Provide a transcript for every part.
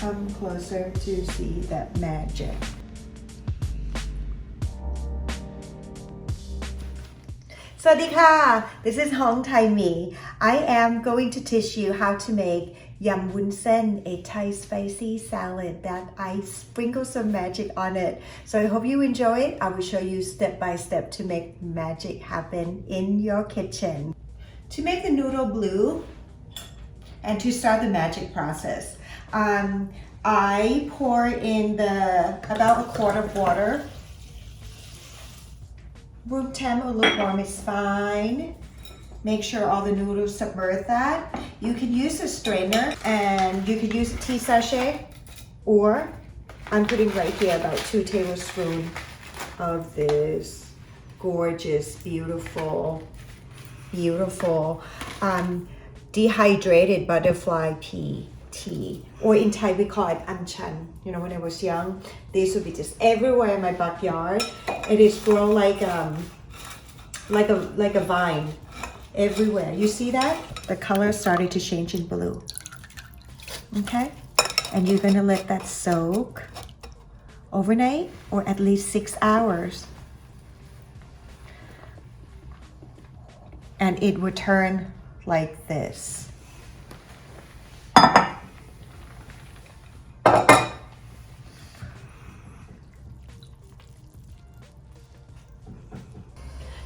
come closer to see that magic. Sawadee, this is Hong Thai Me. I am going to teach you how to make Yum Woon Sen, a Thai spicy salad that I sprinkle some magic on it. So I hope you enjoy it. I will show you step by step to make magic happen in your kitchen. To make the noodle blue and to start the magic process, I pour in about a quart of water. Room temp or lukewarm is fine. Make sure all the noodles submerge that. You can use a strainer and you can use a tea sachet, or I'm putting right here about 2 tablespoons of this gorgeous, beautiful dehydrated butterfly pea tea, or in Thai we call it anchan. You know, when I was young, this would be just everywhere in my backyard. It is grown like a vine everywhere. You see that? The color started to change in blue. Okay, and you're gonna let that soak overnight or at least 6 hours, and it would turn like this.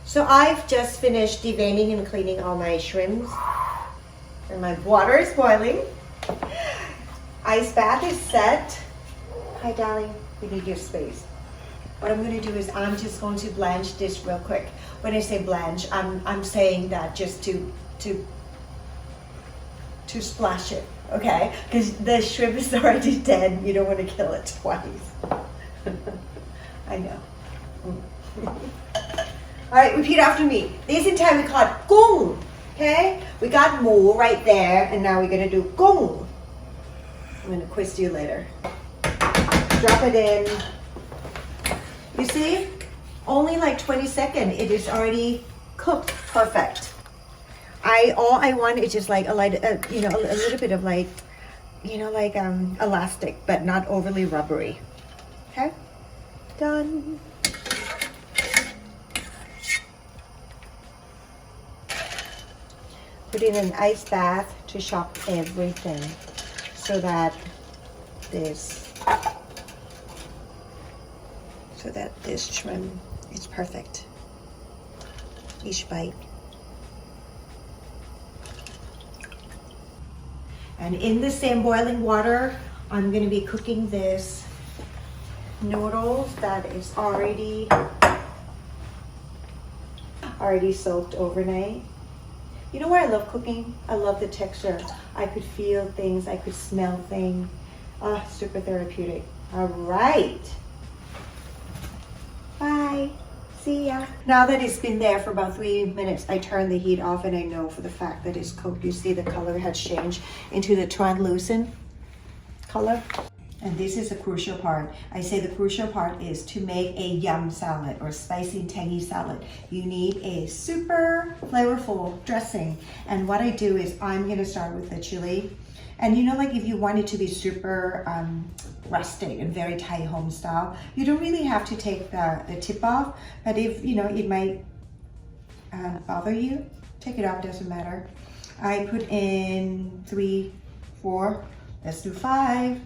So I've just finished deveining and cleaning all my shrimps, and my water is boiling. Ice bath is set. Hi darling, we need your space. What I'm going to do is I'm just going to blanch this real quick. When I say blanch, I'm saying that just to splash it, okay? Because the shrimp is already dead. You don't want to kill it twice. I know. All right, repeat after me. This in Thai we call it gung, okay? We got mu right there, and now we're gonna do gung. I'm gonna quiz you later. Drop it in. You see? Only like 20 seconds. It is already cooked perfect. All I want is just like a little bit of like, elastic, but not overly rubbery. Okay? Done. Put in an ice bath to shock everything so that this shrimp is perfect. Each bite. And in the same boiling water, I'm going to be cooking this noodles that is already soaked overnight. You know what I love cooking? I love the texture. I could feel things, I could smell things. Super therapeutic. All right. Bye. See ya. Now that it's been there for about 3 minutes, I turn the heat off, and I know for the fact that it's cooked. You see the color has changed into the translucent color. And this is a crucial part. I say the crucial part is to make a yum salad or spicy and tangy salad. You need a super flavorful dressing. And what I do is I'm gonna start with the chili. And you know, like if you want it to be super rustic and very Thai home style, you don't really have to take the tip off. But if you know it might bother you, take it off, doesn't matter. I put in 3, 4, let's do 5.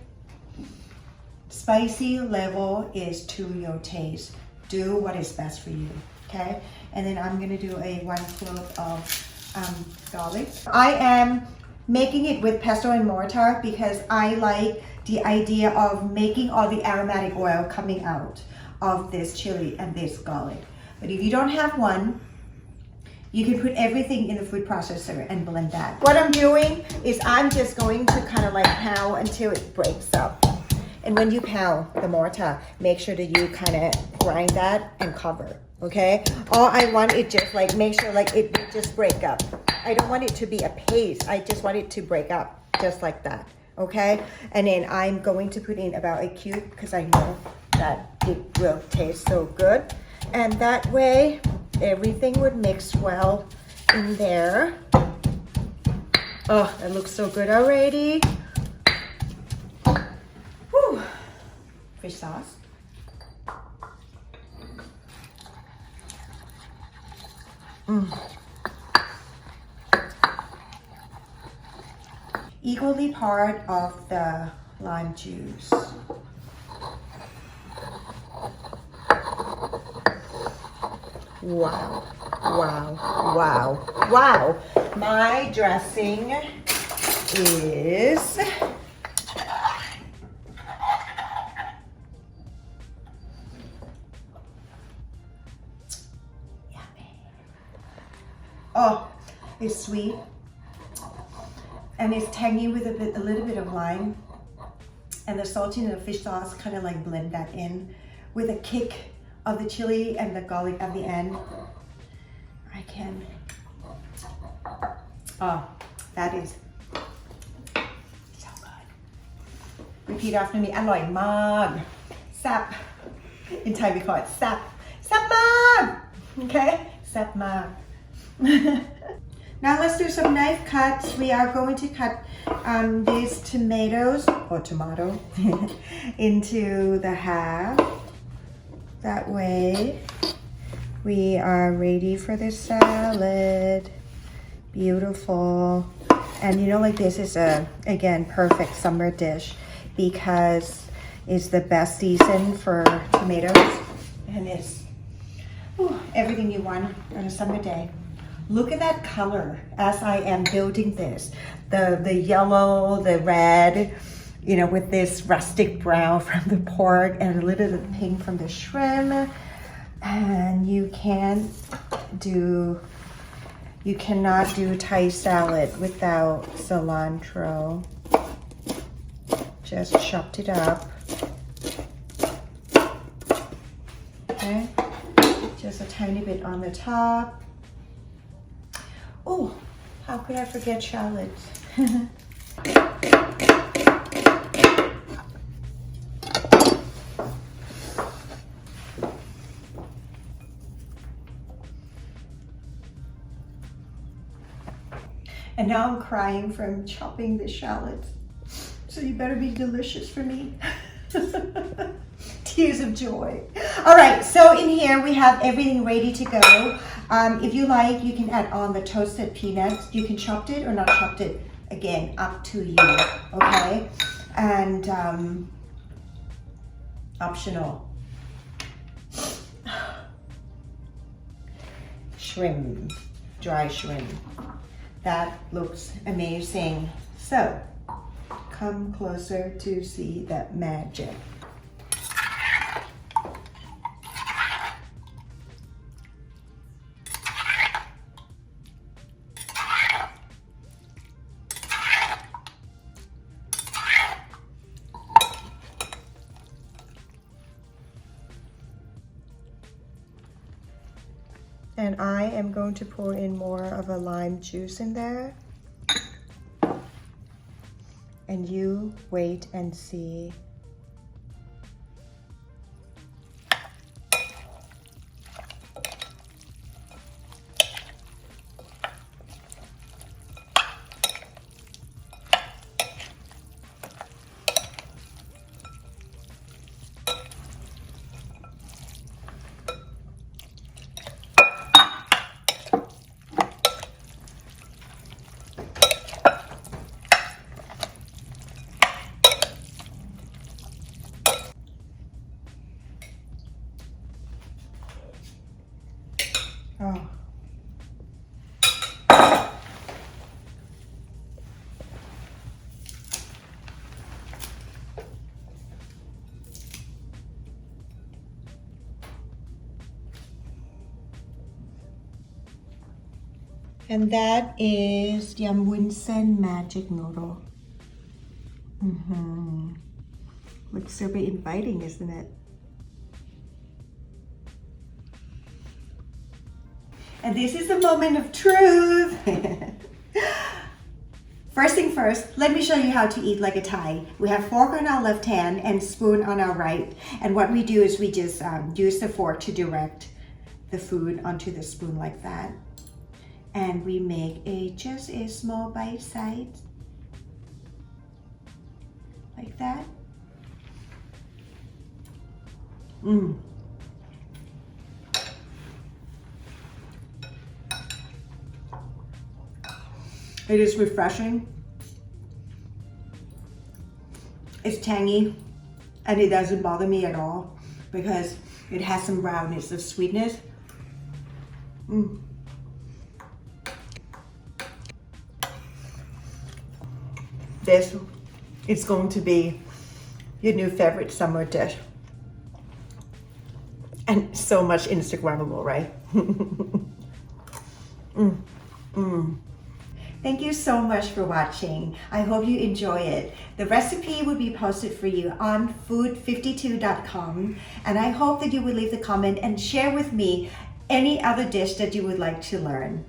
Spicy level is to your taste. Do what is best for you, okay? And then I'm gonna do a 1 clove of garlic. I am making it with pesto and mortar because I like the idea of making all the aromatic oil coming out of this chili and this garlic. But if you don't have one, you can put everything in the food processor and blend that. What I'm doing is I'm just going to kind of like pound until it breaks up. And when you pound the mortar, make sure that you kind of grind that and cover, okay? All I want is just like, make sure like it just break up. I don't want it to be a paste. I just want it to break up just like that, okay? And then I'm going to put in about a cube because I know that it will taste so good. And that way, everything would mix well in there. Oh, it looks so good already. fish sauce. Equally part of the lime juice. Wow, wow, wow, wow. My dressing is yummy. Oh, it's sweet and it's tangy with a little bit of lime, and the saltiness of the fish sauce kind of like blend that in with a kick of the chili and the garlic at the end. I can, oh, that is so good. Repeat after me. อร่อยมาก แซ่บ In Thai we call it แซ่บ แซ่บมาก Okay? แซ่บมาก Now let's do some knife cuts. We are going to cut these tomatoes, or tomato, into the half. That way we are ready for the salad. Beautiful. And you know, like this is again, perfect summer dish because it's the best season for tomatoes and it's everything you want on a summer day. Look at that color as I am building this. The yellow, the red, you know, with this rustic brown from the pork and a little bit of pink from the shrimp. And you cannot do Thai salad without cilantro. Just chopped it up. Okay, just a tiny bit on the top. Oh, how could I forget shallots? And now I'm crying from chopping the shallots. So you better be delicious for me. Tears of joy. All right, so in here we have everything ready to go. If you like, you can add on the toasted peanuts. You can chop it or not chop it. Again, up to you, okay? And optional. Shrimp, dry shrimp. That looks amazing. So, come closer to see that magic. And I am going to pour in more of a lime juice in there. And you wait and see. Oh. And that is Yum Woon Sen magic noodle. Looks super inviting, isn't it? And this is the moment of truth. First thing first, let me show you how to eat like a Thai. We have fork on our left hand and spoon on our right. And what we do is we just use the fork to direct the food onto the spoon like that. And we make just a small bite size, like that. Mm. It is refreshing. It's tangy, and it doesn't bother me at all because it has some roundness of sweetness. Mm. This is going to be your new favorite summer dish. And so much Instagrammable, right? Thank you so much for watching. I hope you enjoy it. The recipe will be posted for you on food52.com, and I hope that you will leave the comment and share with me any other dish that you would like to learn.